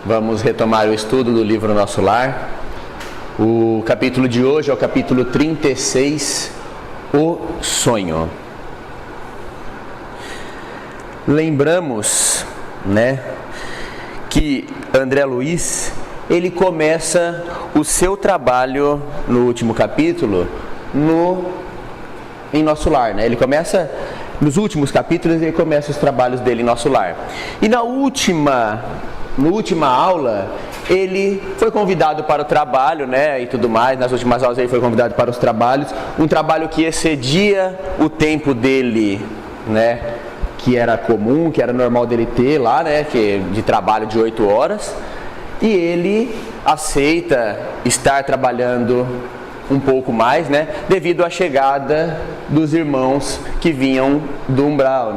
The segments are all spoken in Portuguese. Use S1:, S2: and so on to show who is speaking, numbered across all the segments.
S1: Vamos retomar o estudo do livro Nosso Lar. O capítulo de hoje é o capítulo 36, O Sonho. Lembramos, que André Luiz, ele começa o seu trabalho no último capítulo em Nosso Lar, Ele começa, nos últimos capítulos, ele começa os trabalhos dele em Nosso Lar. E na última aula, ele foi convidado para o trabalho, e tudo mais. Nas últimas aulas ele foi convidado para os trabalhos. Um trabalho que excedia o tempo dele, que era comum, que era normal dele ter lá, de trabalho de 8 horas. E ele aceita estar trabalhando um pouco mais, devido à chegada dos irmãos que vinham do umbral,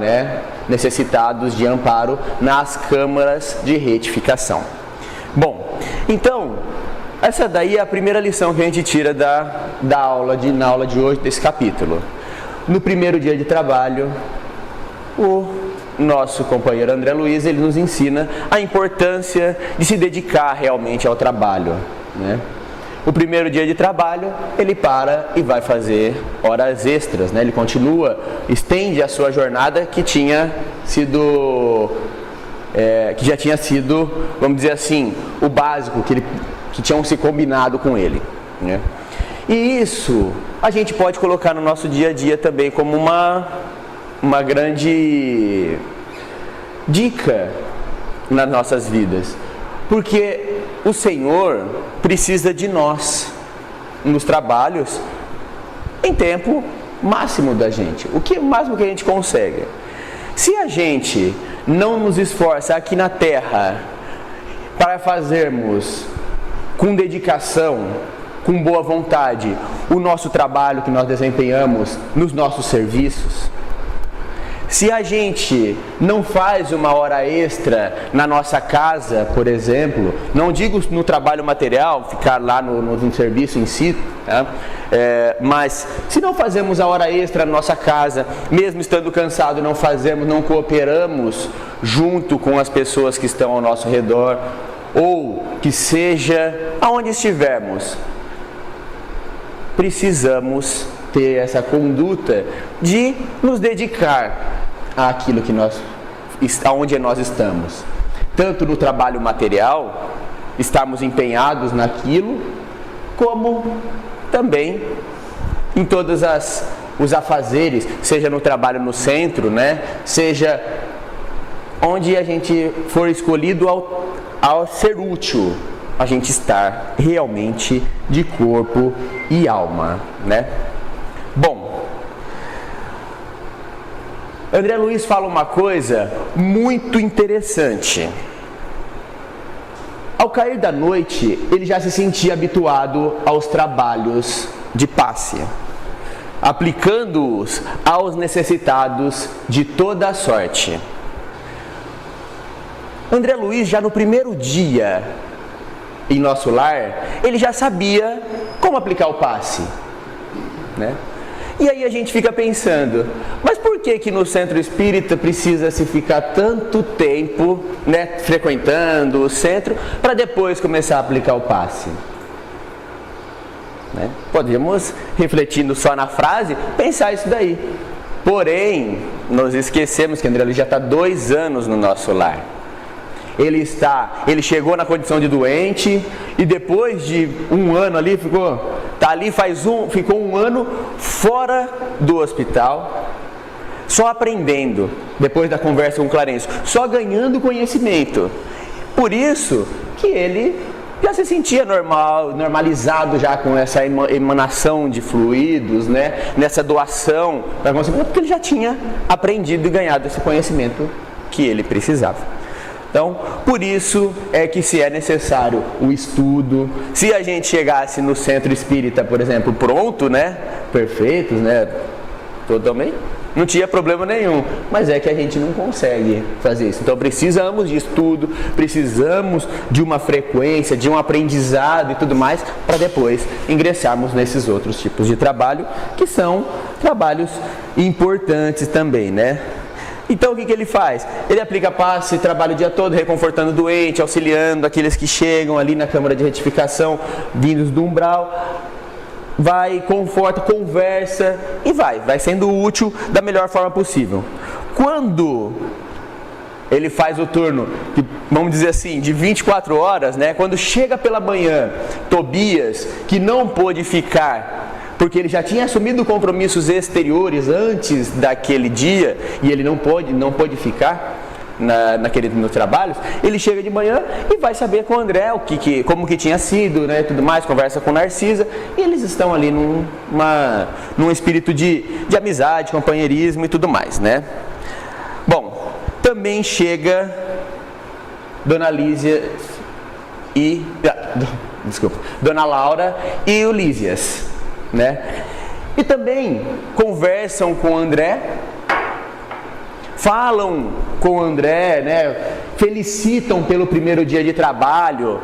S1: necessitados de amparo nas câmaras de retificação. Bom, então, essa daí é a primeira lição que a gente tira na aula de hoje, desse capítulo. No primeiro dia de trabalho, o nosso companheiro André Luiz, ele nos ensina a importância de se dedicar realmente ao trabalho, O primeiro dia de trabalho, ele para e vai fazer horas extras, Ele continua, estende a sua jornada que já tinha sido, vamos dizer assim, o básico que tinham se combinado com ele, E isso a gente pode colocar no nosso dia a dia também como uma grande dica nas nossas vidas, porque o Senhor precisa de nós nos trabalhos em tempo máximo da gente, o máximo que a gente consegue. Se a gente não nos esforça aqui na terra para fazermos com dedicação, com boa vontade, o nosso trabalho que nós desempenhamos nos nossos serviços, se a gente não faz uma hora extra na nossa casa, por exemplo, não digo no trabalho material, ficar lá no serviço em si, mas se não fazemos a hora extra na nossa casa, mesmo estando cansado, não cooperamos junto com as pessoas que estão ao nosso redor, ou que seja aonde estivermos, precisamos ter essa conduta de nos dedicar àquilo aonde nós estamos, tanto no trabalho material, estarmos empenhados naquilo, como também em todos os afazeres, seja no trabalho no centro, seja onde a gente for escolhido ao ser útil, a gente estar realmente de corpo e alma, Bom, André Luiz fala uma coisa muito interessante. Ao cair da noite, ele já se sentia habituado aos trabalhos de passe, aplicando-os aos necessitados de toda a sorte. André Luiz, já no primeiro dia em Nosso Lar, ele já sabia como aplicar o passe, E aí a gente fica pensando, mas por que no centro espírita precisa se ficar tanto tempo, frequentando o centro, para depois começar a aplicar o passe? Podemos, refletindo só na frase, pensar isso daí. Porém, nós esquecemos que André Luiz já está 2 anos no Nosso Lar. Ele chegou na condição de doente e depois de 1 ano ali ficou 1 ano fora do hospital, só aprendendo, depois da conversa com o Clarencio, só ganhando conhecimento. Por isso que ele já se sentia normalizado já com essa emanação de fluidos, nessa doação, porque ele já tinha aprendido e ganhado esse conhecimento que ele precisava. Então, por isso é que se é necessário o estudo. Se a gente chegasse no centro espírita, por exemplo, pronto, perfeitos, totalmente, não tinha problema nenhum. Mas é que a gente não consegue fazer isso. Então, precisamos de estudo, precisamos de uma frequência, de um aprendizado e tudo mais, para depois ingressarmos nesses outros tipos de trabalho, que são trabalhos importantes também, Então o que ele faz? Ele aplica passe, trabalha o dia todo reconfortando o doente, auxiliando aqueles que chegam ali na câmara de retificação, vindos do umbral. Vai, conforta, conversa e vai sendo útil da melhor forma possível. Quando ele faz o turno, vamos dizer assim, de 24 horas, né? Quando chega pela manhã, Tobias, que não pôde ficar, porque ele já tinha assumido compromissos exteriores antes daquele dia, e ele não pôde ficar no trabalho, ele chega de manhã e vai saber com o André como que tinha sido, né, tudo mais, conversa com Narcisa, e eles estão ali num espírito de amizade, companheirismo e tudo mais, né? Bom, também chega Dona Lísia Dona Laura e o Lísias, né? E também conversam com o André, falam com o André, né? Felicitam pelo primeiro dia de trabalho,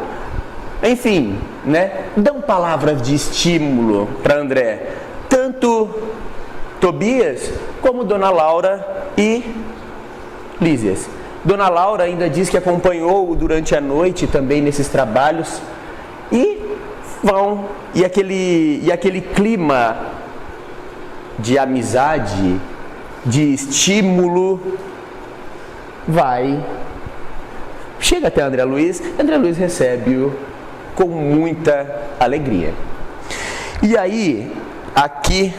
S1: enfim, né? Dão palavras de estímulo para André, tanto Tobias como Dona Laura e Lísias. Dona Laura ainda diz que acompanhou durante a noite também nesses trabalhos e aquele clima de amizade, de estímulo, chega até André Luiz recebe-o com muita alegria. E aí, aqui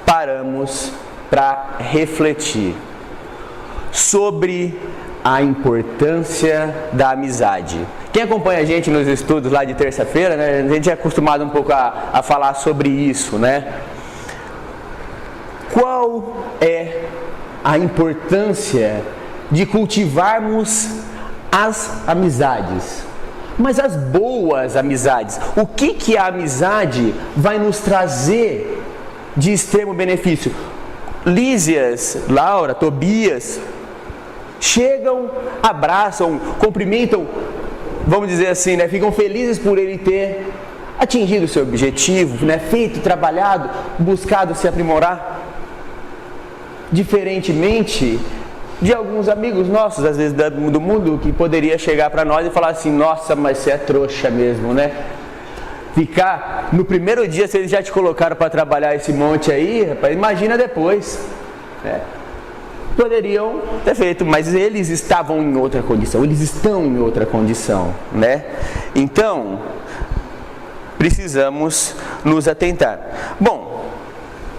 S1: paramos para refletir sobre a importância da amizade. Quem acompanha a gente nos estudos lá de terça-feira, né, a gente é acostumado um pouco a falar sobre isso, né? Qual é a importância de cultivarmos as amizades? Mas as boas amizades. O que a amizade vai nos trazer de extremo benefício? Lísias, Laura, Tobias chegam, abraçam, cumprimentam, vamos dizer assim, né? Ficam felizes por ele ter atingido o seu objetivo, né? Feito, trabalhado, buscado se aprimorar. Diferentemente de alguns amigos nossos, às vezes do mundo, que poderia chegar para nós e falar assim: nossa, mas você é trouxa mesmo, né? Ficar no primeiro dia, se eles já te colocaram para trabalhar esse monte aí, rapaz, imagina depois, né? Poderiam ter feito, mas eles estavam em outra condição, eles estão em outra condição, né? Então, precisamos nos atentar. Bom,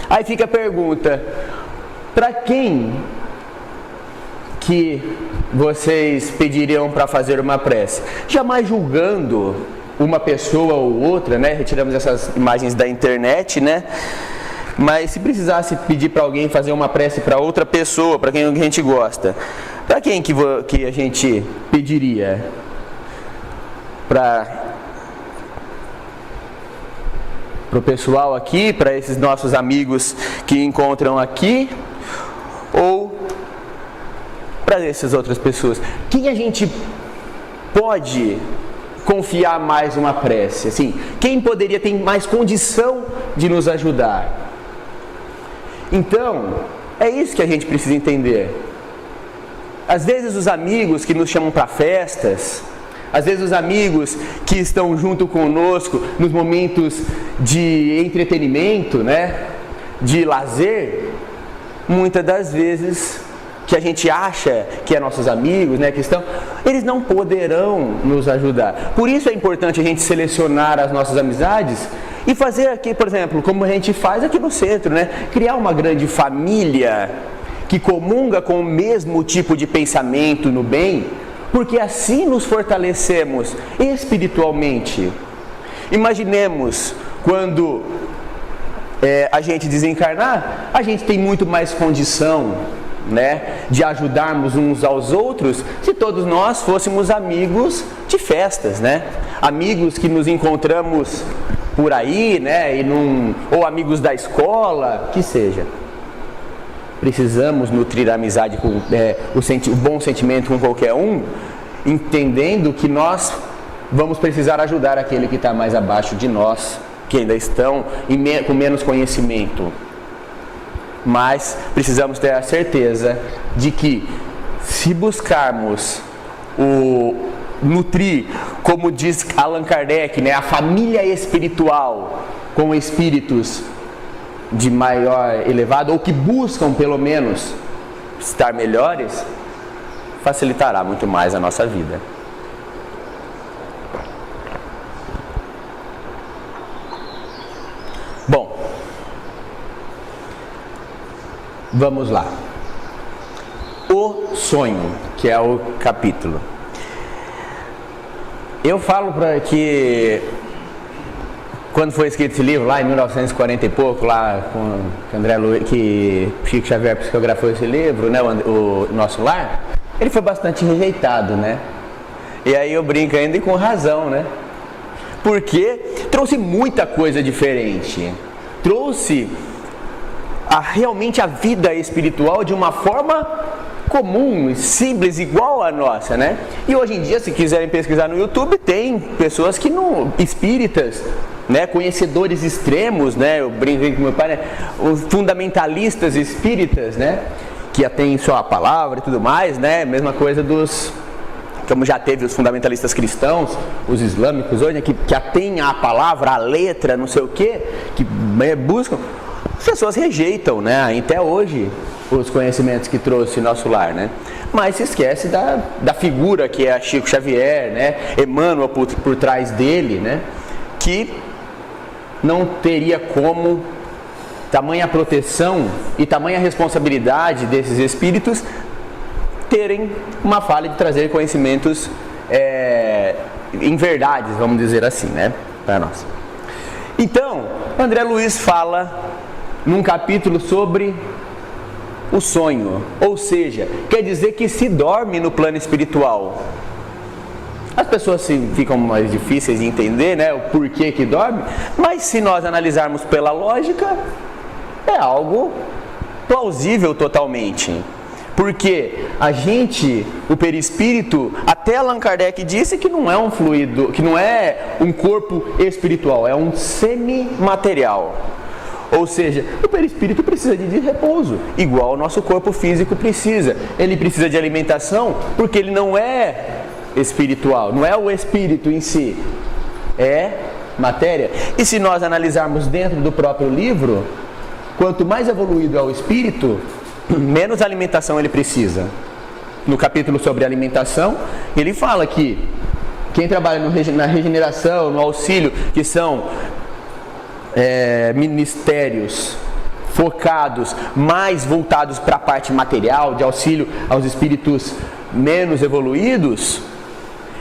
S1: aí fica a pergunta: para quem que vocês pediriam para fazer uma prece? Jamais julgando uma pessoa ou outra, né? Retiramos essas imagens da internet, né? Mas se precisasse pedir para alguém fazer uma prece para outra pessoa, para quem a gente gosta, para quem que a gente pediria? Para o pessoal aqui, para esses nossos amigos que encontram aqui, ou para essas outras pessoas? Quem a gente pode confiar mais uma prece? Assim, quem poderia ter mais condição de nos ajudar? Então, é isso que a gente precisa entender. Às vezes os amigos que nos chamam para festas, às vezes os amigos que estão junto conosco nos momentos de entretenimento, né, de lazer, muitas das vezes que a gente acha que é nossos amigos, né, que estão, eles não poderão nos ajudar. Por isso é importante a gente selecionar as nossas amizades e fazer aqui, por exemplo, como a gente faz aqui no centro, né, criar uma grande família que comunga com o mesmo tipo de pensamento no bem, porque assim nos fortalecemos espiritualmente. Imaginemos quando a gente desencarnar, a gente tem muito mais condição, né, de ajudarmos uns aos outros, se todos nós fôssemos amigos de festas, né? Amigos que nos encontramos por aí, né, ou amigos da escola, que seja. Precisamos nutrir a amizade com o bom sentimento com qualquer um, entendendo que nós vamos precisar ajudar aquele que está mais abaixo de nós, que ainda estão com menos conhecimento. mas precisamos ter a certeza de que, se buscarmos nutrir, como diz Allan Kardec, né, a família espiritual com espíritos de maior elevado, ou que buscam pelo menos estar melhores, facilitará muito mais a nossa vida. Bom, vamos lá. O sonho, que é o capítulo. Eu falo para que quando foi escrito esse livro, lá em 1940 e pouco, lá com André Luiz, que Chico Xavier psicografou esse livro, né, o Nosso Lar, ele foi bastante rejeitado, né? E aí eu brinco ainda, e com razão, né? Porque trouxe muita coisa diferente. Trouxe realmente a vida espiritual de uma forma comum, simples, igual a nossa, né? E hoje em dia, se quiserem pesquisar no YouTube, tem pessoas que não, espíritas, né, conhecedores extremos, né? Eu brinquei com meu pai, né? Os fundamentalistas espíritas, né? Que atêm só a palavra e tudo mais, né? Mesma coisa dos, como já teve os fundamentalistas cristãos, os islâmicos hoje, né? que atêm a palavra, a letra, não sei o quê, que buscam. As pessoas rejeitam, né? Até hoje, os conhecimentos que trouxe Nosso Lar, né? Mas se esquece da figura que é Chico Xavier, né? Emmanuel por trás dele, né? Que não teria como tamanha proteção e tamanha responsabilidade desses espíritos terem uma falha de trazer conhecimentos em verdades, vamos dizer assim, né? Para nós. Então, André Luiz fala num capítulo sobre o sonho, ou seja, quer dizer que se dorme no plano espiritual. As pessoas ficam mais difíceis de entender, né, o porquê que dorme, mas se nós analisarmos pela lógica, é algo plausível totalmente. Porque o perispírito, até Allan Kardec disse que não é um fluido, que não é um corpo espiritual, é um semimaterial. Ou seja, o perispírito precisa de repouso, igual o nosso corpo físico precisa. Ele precisa de alimentação porque ele não é espiritual, não é o espírito em si, é matéria. E se nós analisarmos dentro do próprio livro, quanto mais evoluído é o espírito, menos alimentação ele precisa. No capítulo sobre alimentação, ele fala que quem trabalha na regeneração, no auxílio, que são ministérios focados, mais voltados para a parte material, de auxílio aos espíritos menos evoluídos,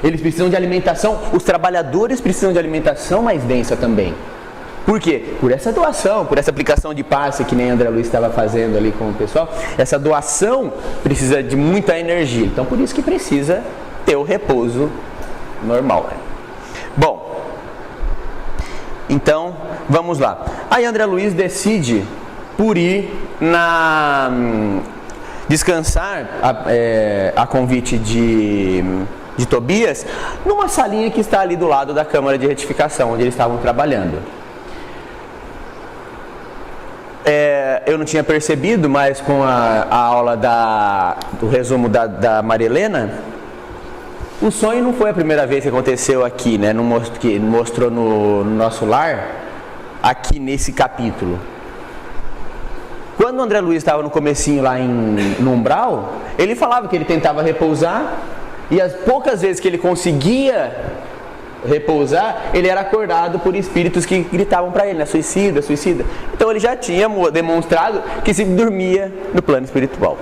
S1: eles precisam de alimentação, os trabalhadores precisam de alimentação mais densa também. Por quê? Por essa doação, por essa aplicação de passe que nem André Luiz estava fazendo ali com o pessoal, essa doação precisa de muita energia, então por isso que precisa ter o repouso normal, né? Bom, então vamos lá. Aí André Luiz decide por ir descansar a convite de Tobias numa salinha que está ali do lado da Câmara de Retificação, onde eles estavam trabalhando. Eu não tinha percebido, mas com a aula do resumo da Maria Helena, o sonho não foi a primeira vez que aconteceu aqui, né? Que mostrou no Nosso Lar, aqui nesse capítulo. Quando o André Luiz estava no comecinho lá no umbral, ele falava que ele tentava repousar, e as poucas vezes que ele conseguia repousar, ele era acordado por espíritos que gritavam para ele, né? Suicida, suicida. Então ele já tinha demonstrado que se dormia no plano espiritual.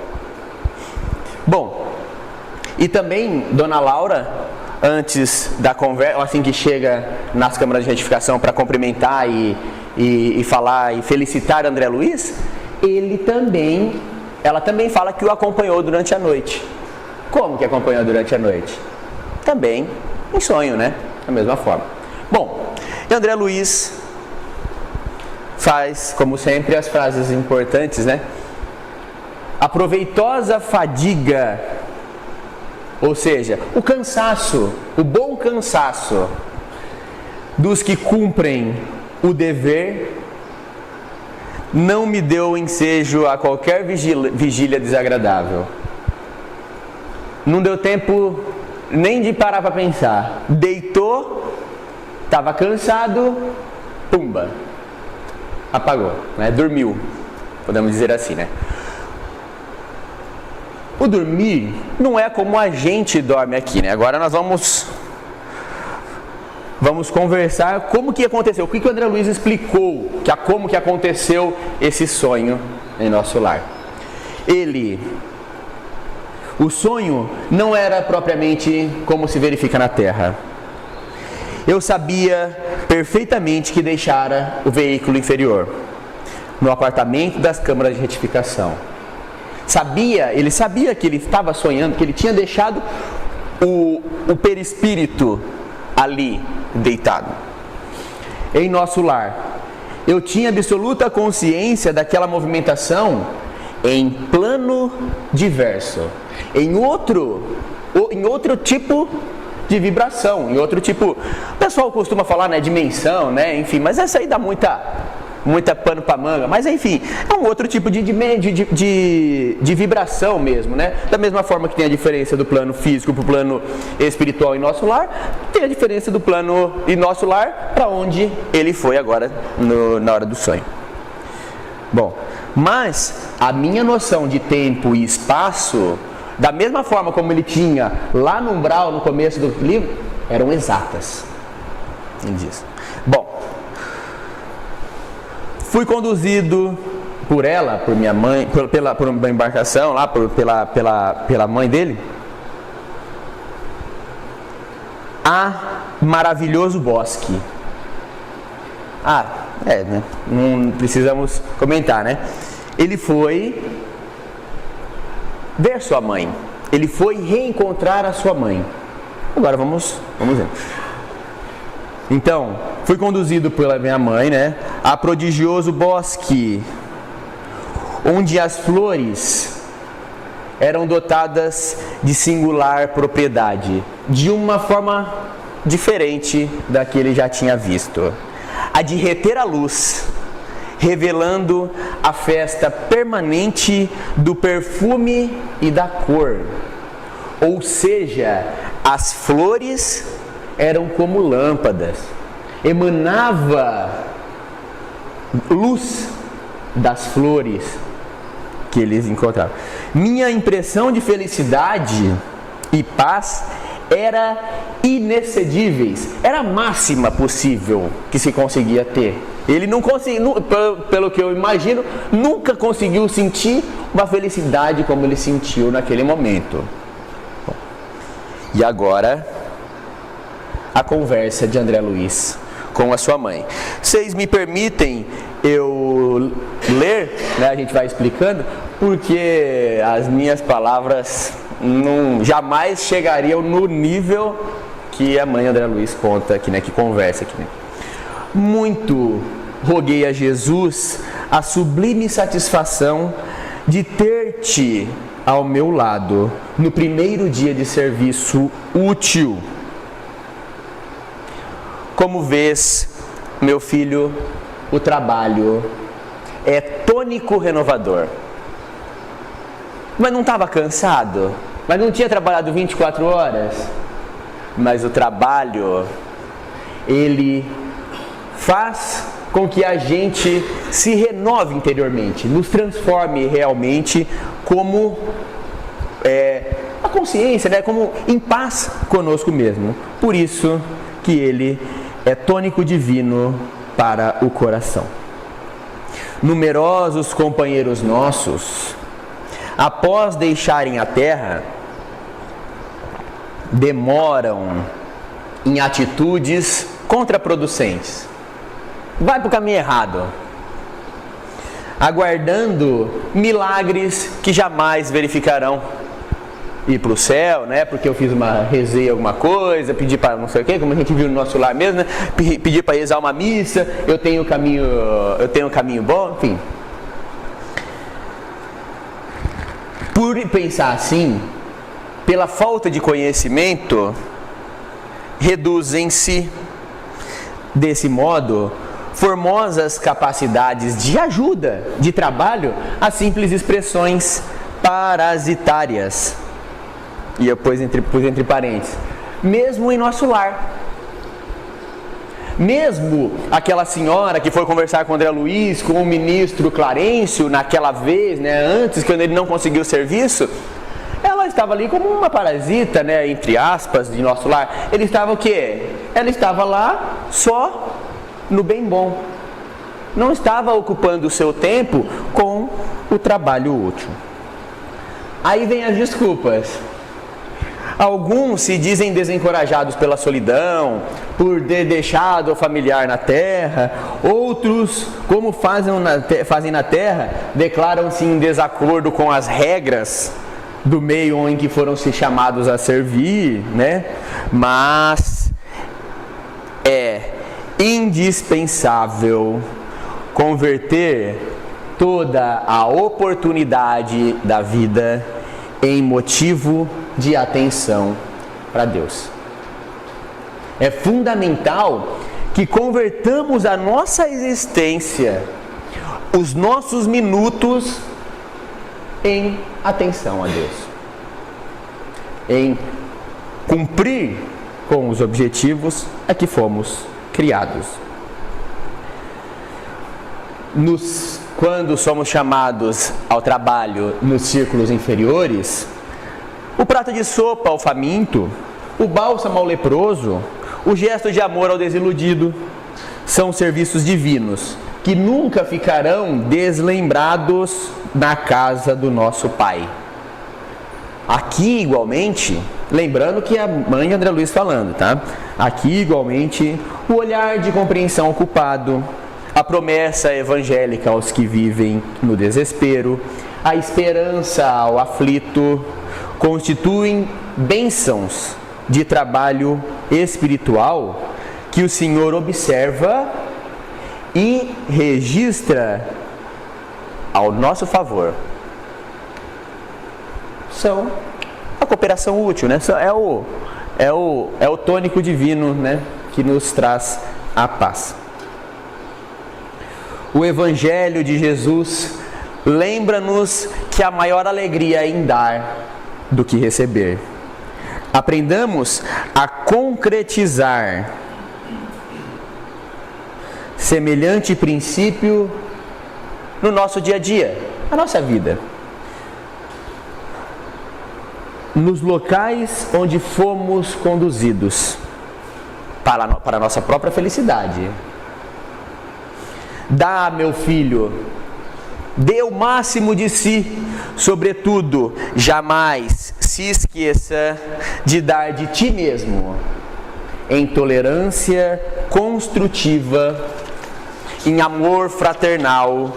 S1: Bom, e também Dona Laura, antes da conversa, assim que chega nas câmaras de retificação para cumprimentar e falar e felicitar André Luiz, ela também fala que o acompanhou durante a noite. Como que acompanhou durante a noite? Também em sonho, né? Da mesma forma. Bom, e André Luiz faz, como sempre, as frases importantes, né? A proveitosa fadiga, ou seja, o cansaço, o bom cansaço dos que cumprem o dever, não me deu ensejo a qualquer vigília desagradável. Não deu tempo nem de parar para pensar. Deitou, estava cansado, pumba, apagou, né? Dormiu, podemos dizer assim, né? O dormir não é como a gente dorme aqui, né? Agora nós vamos conversar como que aconteceu, o que o André Luiz explicou, como que aconteceu esse sonho em nosso lar. O sonho não era propriamente como se verifica na Terra. Eu sabia perfeitamente que deixara o veículo inferior no apartamento das câmaras de retificação. Ele sabia que ele estava sonhando, que ele tinha deixado o perispírito ali deitado em nosso lar. Eu tinha absoluta consciência daquela movimentação em plano diverso, em outro tipo de vibração, em outro tipo, o pessoal costuma falar, né, dimensão, né, enfim, mas essa aí dá muita pano para manga, mas enfim, é um outro tipo de vibração mesmo, né? Da mesma forma que tem a diferença do plano físico para o plano espiritual em nosso lar, tem a diferença do plano em nosso lar para onde ele foi agora na hora do sonho. Bom, mas a minha noção de tempo e espaço, da mesma forma como ele tinha lá no umbral, no começo do livro, eram exatas. Ele diz. Bom, fui conduzido por minha mãe, por uma embarcação lá, pela mãe dele, a maravilhoso bosque. Né? Não precisamos comentar, né? Ele foi ver sua mãe. Ele foi reencontrar a sua mãe. Agora vamos ver. Então, fui conduzido pela minha mãe, né, a prodigioso bosque, onde as flores eram dotadas de singular propriedade, de uma forma diferente da que ele já tinha visto, a de reter a luz, revelando a festa permanente do perfume e da cor. Ou seja, as flores eram como lâmpadas, emanava luz das flores que eles encontravam. Minha impressão de felicidade e paz era inexcedíveis, era a máxima possível que se conseguia ter. Ele não conseguiu, pelo que eu imagino, nunca conseguiu sentir uma felicidade como ele sentiu naquele momento. E agora, a conversa de André Luiz com a sua mãe. Vocês me permitem eu ler, né? A gente vai explicando, porque as minhas palavras jamais chegariam no nível que a mãe André Luiz conta aqui, né? Que conversa aqui, né? Muito roguei a Jesus a sublime satisfação de ter-te ao meu lado no primeiro dia de serviço útil. Como vês, meu filho, o trabalho é tônico renovador. Mas não estava cansado? Mas não tinha trabalhado 24 horas? Mas o trabalho, ele faz com que a gente se renove interiormente, nos transforme realmente como a consciência, né? Como em paz conosco mesmo. Por isso que ele é tônico divino para o coração. Numerosos companheiros nossos, após deixarem a terra, demoram em atitudes contraproducentes. Vai para o caminho errado, aguardando milagres que jamais verificarão. Ir para o céu, né? Porque eu fiz rezei alguma coisa, pedi para não sei o que, como a gente viu no nosso lar mesmo, né? Pedi para rezar uma missa, eu tenho um caminho bom, enfim. Por pensar assim, pela falta de conhecimento, reduzem-se desse modo formosas capacidades de ajuda, de trabalho, a simples expressões parasitárias. E eu pus entre parênteses, mesmo em nosso lar. Mesmo aquela senhora que foi conversar com o André Luiz, com o ministro Clarencio, naquela vez, né, antes, quando ele não conseguiu o serviço, ela estava ali como uma parasita, né, entre aspas, de nosso lar. Ele estava o quê? Ela estava lá só no bem bom. Não estava ocupando o seu tempo com o trabalho útil. Aí vem as desculpas. Alguns se dizem desencorajados pela solidão, por ter deixado o familiar na terra. Outros, como fazem na terra, declaram-se em desacordo com as regras do meio em que foram se chamados a servir, né? Mas é indispensável converter toda a oportunidade da vida em motivo de atenção para Deus. É fundamental que convertamos a nossa existência, os nossos minutos, em atenção a Deus, em cumprir com os objetivos a que fomos criados. Quando somos chamados ao trabalho nos círculos inferiores, o prato de sopa ao faminto, o bálsamo ao leproso, o gesto de amor ao desiludido, são serviços divinos que nunca ficarão deslembrados na casa do nosso Pai. Aqui, igualmente, lembrando que a mãe André Luiz falando, tá? Aqui, igualmente, o olhar de compreensão ocupado, a promessa evangélica aos que vivem no desespero, a esperança ao aflito, constituem bênçãos de trabalho espiritual que o Senhor observa e registra ao nosso favor. São a cooperação útil, né? É o tônico divino, né? Que nos traz a paz. O Evangelho de Jesus lembra-nos que a maior alegria é em dar do que receber. Aprendamos a concretizar semelhante princípio no nosso dia a dia, na nossa vida. Nos locais onde fomos conduzidos para a nossa própria felicidade. Dá, meu filho, dê o máximo de si, sobretudo, jamais se esqueça de dar de ti mesmo, em tolerância construtiva, em amor fraternal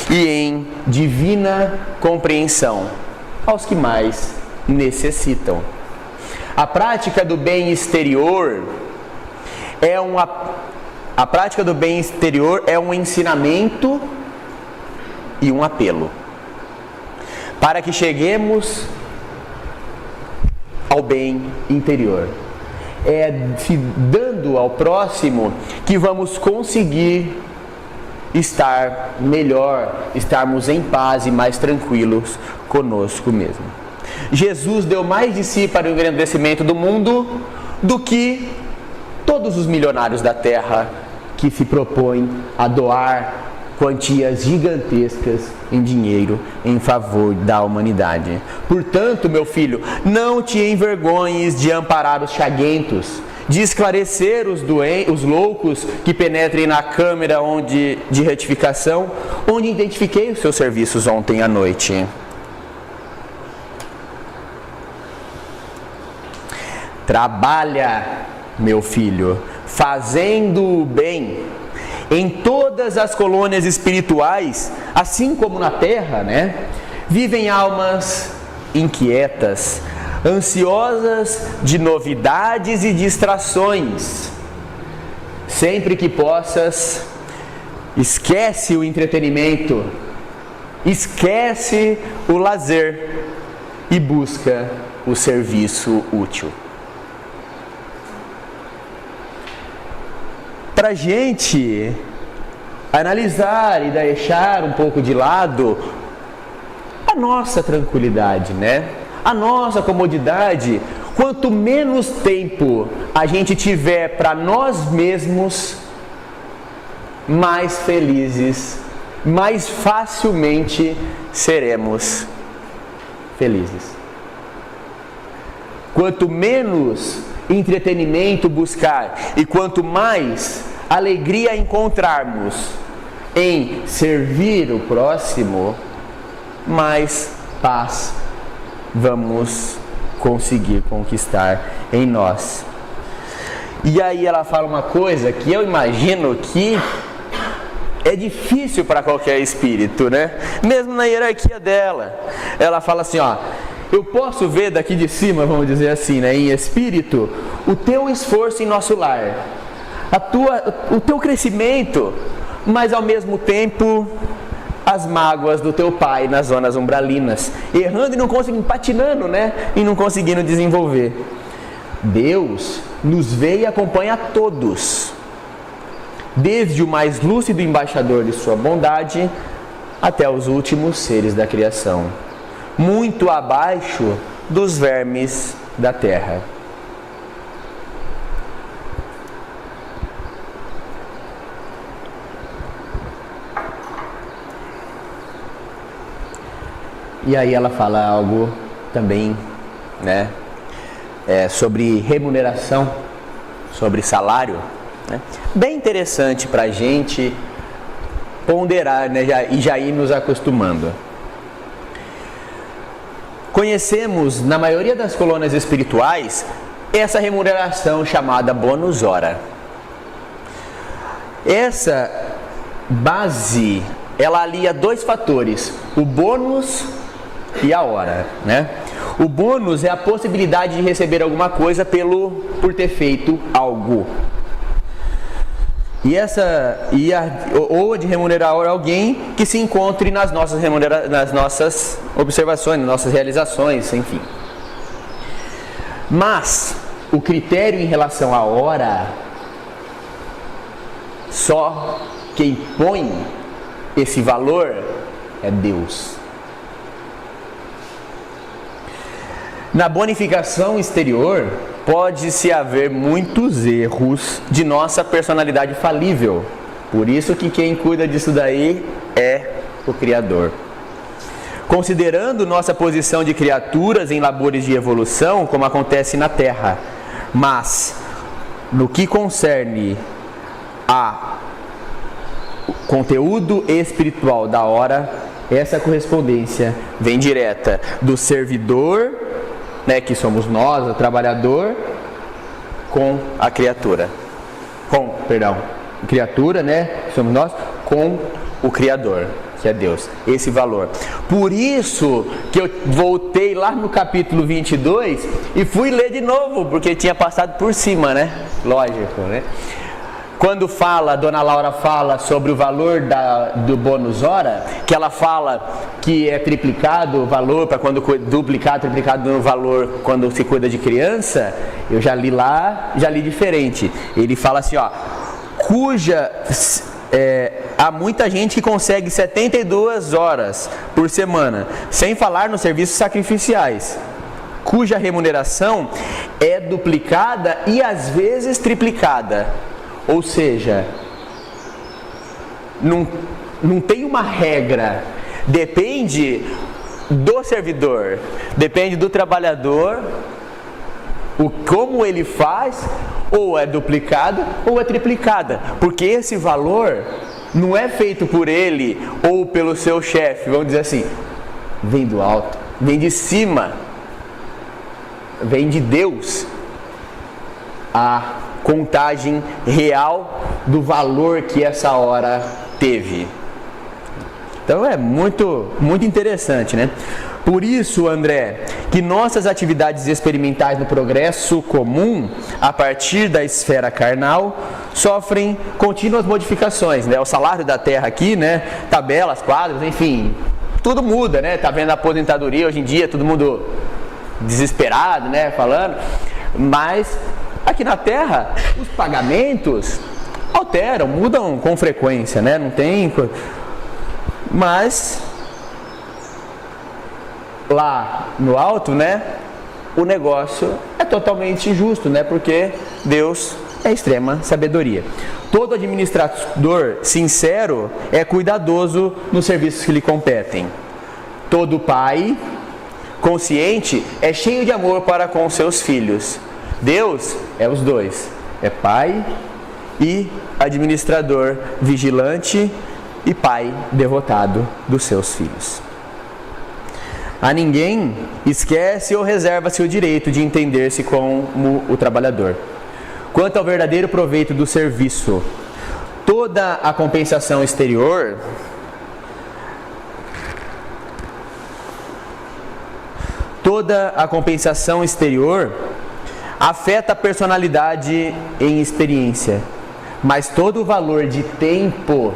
S1: e em divina compreensão aos que mais necessitam. A prática do bem exterior é um ensinamento e um apelo para que cheguemos ao bem interior. É se dando ao próximo que vamos conseguir estar melhor, estarmos em paz e mais tranquilos conosco mesmo. Jesus deu mais de si para o engrandecimento do mundo do que todos os milionários da terra que se propõem a doar quantias gigantescas em dinheiro em favor da humanidade. Portanto, meu filho, não te envergonhes de amparar os chaguentos, de esclarecer os loucos que penetrem na câmara de retificação, onde identifiquei os seus serviços ontem à noite. Trabalha, meu filho, fazendo o bem em todas as colônias espirituais, assim como na terra, né? Vivem almas inquietas, ansiosas de novidades e distrações. Sempre que possas, esquece o entretenimento, esquece o lazer e busca o serviço útil. para a gente analisar e deixar um pouco de lado a nossa tranquilidade, né? A nossa comodidade. Quanto menos tempo a gente tiver para nós mesmos, mais felizes, mais facilmente seremos felizes. Quanto menos entretenimento buscar e quanto mais alegria encontrarmos em servir o próximo, mais paz vamos conseguir conquistar em nós. E aí ela fala uma coisa que eu imagino que é difícil para qualquer espírito, né? Mesmo na hierarquia dela. Ela fala assim, ó: eu posso ver daqui de cima, vamos dizer assim, né, em espírito, o teu esforço em nosso lar, o teu crescimento, mas ao mesmo tempo as mágoas do teu pai nas zonas umbralinas, errando e não conseguindo, patinando, né, e não conseguindo desenvolver. Deus nos vê e acompanha a todos, desde o mais lúcido embaixador de sua bondade até os últimos seres da criação, muito abaixo dos vermes da terra. E aí ela fala algo também, né, sobre remuneração, sobre salário, né, bem interessante para a gente ponderar, né, e já ir nos acostumando. Conhecemos, na maioria das colônias espirituais, essa remuneração chamada bônus hora. Essa base, ela alia dois fatores, o bônus e a hora, né? O bônus é a possibilidade de receber alguma coisa por ter feito algo. Ou de remunerar alguém que se encontre nas nossas observações, nas nossas realizações, enfim. Mas o critério em relação à hora, só quem põe esse valor é Deus. Na bonificação exterior, pode-se haver muitos erros de nossa personalidade falível. Por isso que quem cuida disso daí é o Criador. Considerando nossa posição de criaturas em labores de evolução, como acontece na Terra, mas no que concerne a conteúdo espiritual da hora, essa correspondência vem direta do servidor, né, que somos nós, o trabalhador, com a criatura. Criatura, né, que somos nós, com o Criador, que é Deus. Esse valor. Por isso que eu voltei lá no capítulo 22 e fui ler de novo, porque tinha passado por cima, né? Lógico, né? Quando a Dona Laura fala sobre o valor do bônus hora, que ela fala que é triplicado o valor para quando triplicado no valor quando se cuida de criança, eu já li lá, já li diferente. Ele fala assim, ó, há muita gente que consegue 72 horas por semana, sem falar nos serviços sacrificiais, cuja remuneração é duplicada e às vezes triplicada. Ou seja, não tem uma regra, depende do servidor, depende do trabalhador, como ele faz, ou é duplicada ou é triplicada, porque esse valor não é feito por ele ou pelo seu chefe, vamos dizer assim, vem do alto, vem de cima, vem de Deus. A contagem real do valor que essa hora teve. Então é muito, muito interessante, né? Por isso, André, que nossas atividades experimentais no progresso comum, a partir da esfera carnal, sofrem contínuas modificações, né? O salário da terra aqui, né? Tabelas, quadros, enfim, tudo muda, né? Tá vendo a aposentadoria hoje em dia, todo mundo desesperado, né? Falando, mas aqui na Terra, os pagamentos alteram, mudam com frequência, né? Não tem... Mas lá no alto, né, o negócio é totalmente justo, né? Porque Deus é extrema sabedoria. Todo administrador sincero é cuidadoso nos serviços que lhe competem. Todo pai consciente é cheio de amor para com seus filhos. Deus é os dois, é pai e administrador vigilante e pai devotado dos seus filhos. A ninguém esquece ou reserva-se o direito de entender-se como o trabalhador. Quanto ao verdadeiro proveito do serviço, toda a compensação exterior afeta a personalidade em experiência, mas todo o valor de tempo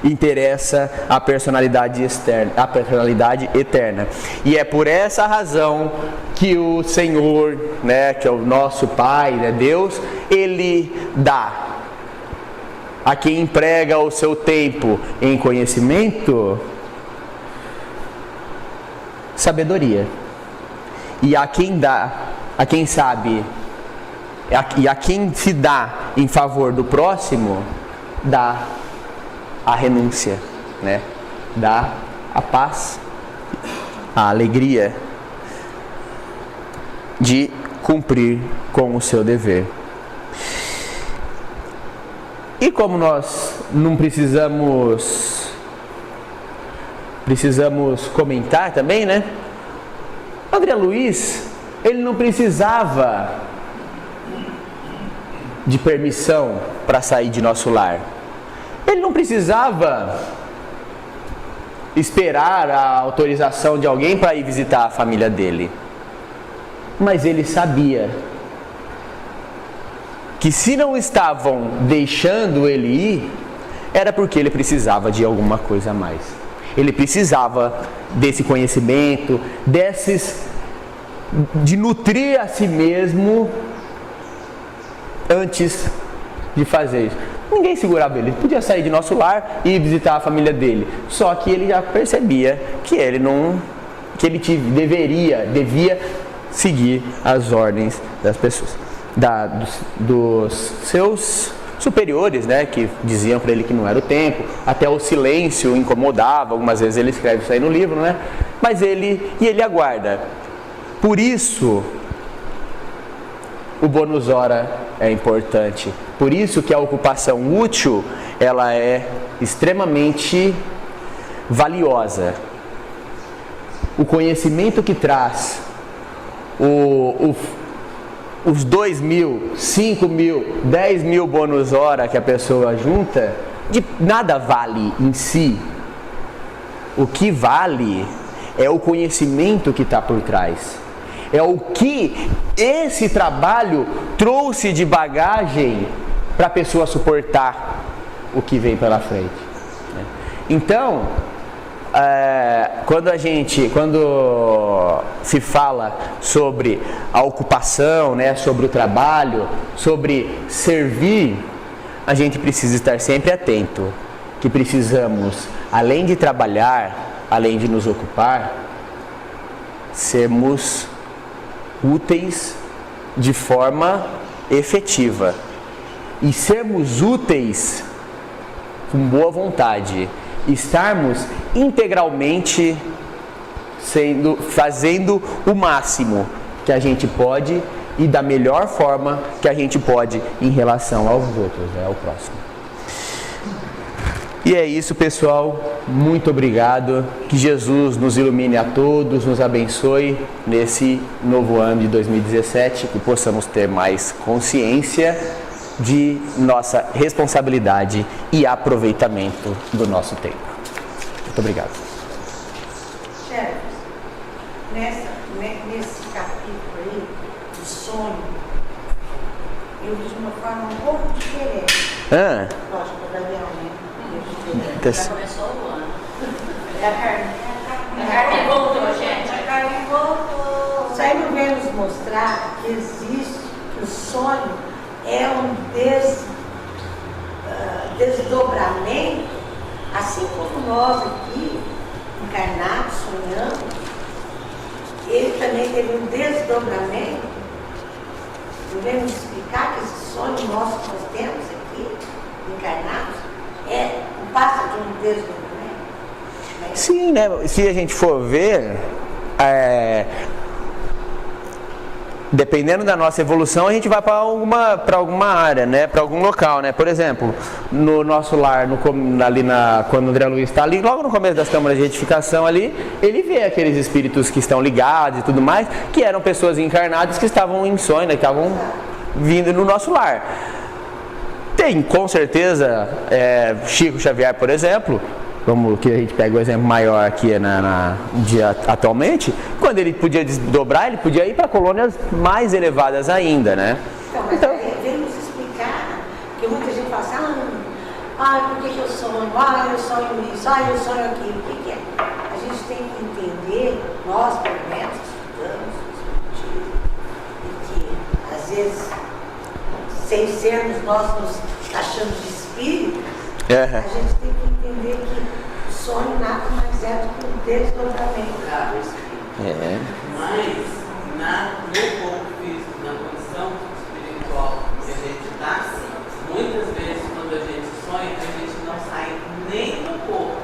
S1: interessa a personalidade externa, a personalidade eterna. E é por essa razão que o Senhor, né, que é o nosso Pai, né, Deus, Ele dá a quem emprega o seu tempo em conhecimento, sabedoria. E a quem dá, a quem sabe, e a quem se dá em favor do próximo, dá a renúncia, né? Dá a paz, a alegria de cumprir com o seu dever. E como nós não precisamos comentar também, né? André Luiz, ele não precisava de permissão para sair de nosso lar. Ele não precisava esperar a autorização de alguém para ir visitar a família dele. Mas ele sabia que se não estavam deixando ele ir, era porque ele precisava de alguma coisa a mais. Ele precisava desse conhecimento, de nutrir a si mesmo antes de fazer isso. Ninguém segurava ele, ele podia sair de nosso lar e ir visitar a família dele. Só que ele já percebia que ele devia seguir as ordens das pessoas, dos seus superiores, né, que diziam para ele que não era o tempo. Até o silêncio o incomodava. Algumas vezes ele escreve isso aí no livro, né? Mas ele aguarda. Por isso o bônus hora é importante. Por isso que a ocupação útil, ela é extremamente valiosa. O conhecimento que traz os 2.000, 5.000, 10.000 bônus hora que a pessoa junta, de nada vale em si. O que vale é o conhecimento que está por trás. É o que esse trabalho trouxe de bagagem para a pessoa suportar o que vem pela frente. Então, quando se fala sobre a ocupação, né, sobre o trabalho, sobre servir, a gente precisa estar sempre atento que precisamos, além de trabalhar, além de nos ocupar, sermos úteis de forma efetiva. E sermos úteis com boa vontade, estarmos integralmente fazendo o máximo que a gente pode e da melhor forma que a gente pode em relação aos outros, né, ao próximo. E é isso, pessoal. Muito obrigado. Que Jesus nos ilumine a todos, nos abençoe nesse novo ano de 2017, que possamos ter mais consciência de nossa responsabilidade e aproveitamento do nosso tempo. Muito obrigado.
S2: Chefe, nesse capítulo aí, do sonho, eu vi de uma forma um pouco diferente. Lógico, o Daniel, né? Já começou o ano. A Carmen voltou, gente. A Carmen voltou. Isso aí veio nos mostrar que existe, que o sonho é um desdobramento, assim como nós aqui, encarnados, sonhando, ele também teve um desdobramento. Devemos explicar que esse sonho nosso que nós temos aqui, encarnados, passa de um desdobramento.
S1: Sim, né? Se a gente for ver, dependendo da nossa evolução, a gente vai para alguma área, né? Para algum local, né? Por exemplo, no nosso lar, quando o André Luiz está ali, logo no começo das câmaras de edificação ali, ele vê aqueles espíritos que estão ligados e tudo mais, que eram pessoas encarnadas que estavam em sonho, né? Que estavam vindo no nosso lar. Tem, com certeza, Chico Xavier, por exemplo, como que a gente pega o exemplo maior aqui atualmente, quando ele podia desdobrar, ele podia ir para colônias mais elevadas ainda, né?
S2: Então, vem nos explicar, que muita gente fala assim, por que eu sonho? Eu sonho isso, eu sonho aquilo. O que é? A gente tem que entender, nós, pelo menos, estudamos, discutimos, e que, às vezes, sem sermos nós nos achando de espírito, a gente tem que entender que o sonho nada mais é do que um desdobramento.
S3: Mas no corpo físico, na condição espiritual que a gente está, muitas vezes quando a gente sonha, a gente não sai nem do corpo.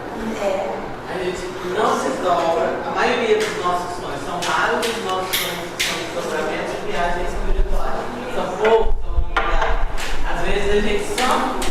S3: A gente não se dobra. A maioria dos nossos sonhos, são raros os nossos sonhos que são desdobramentos de viagem espiritual. São poucos, são milhares. Às vezes a gente só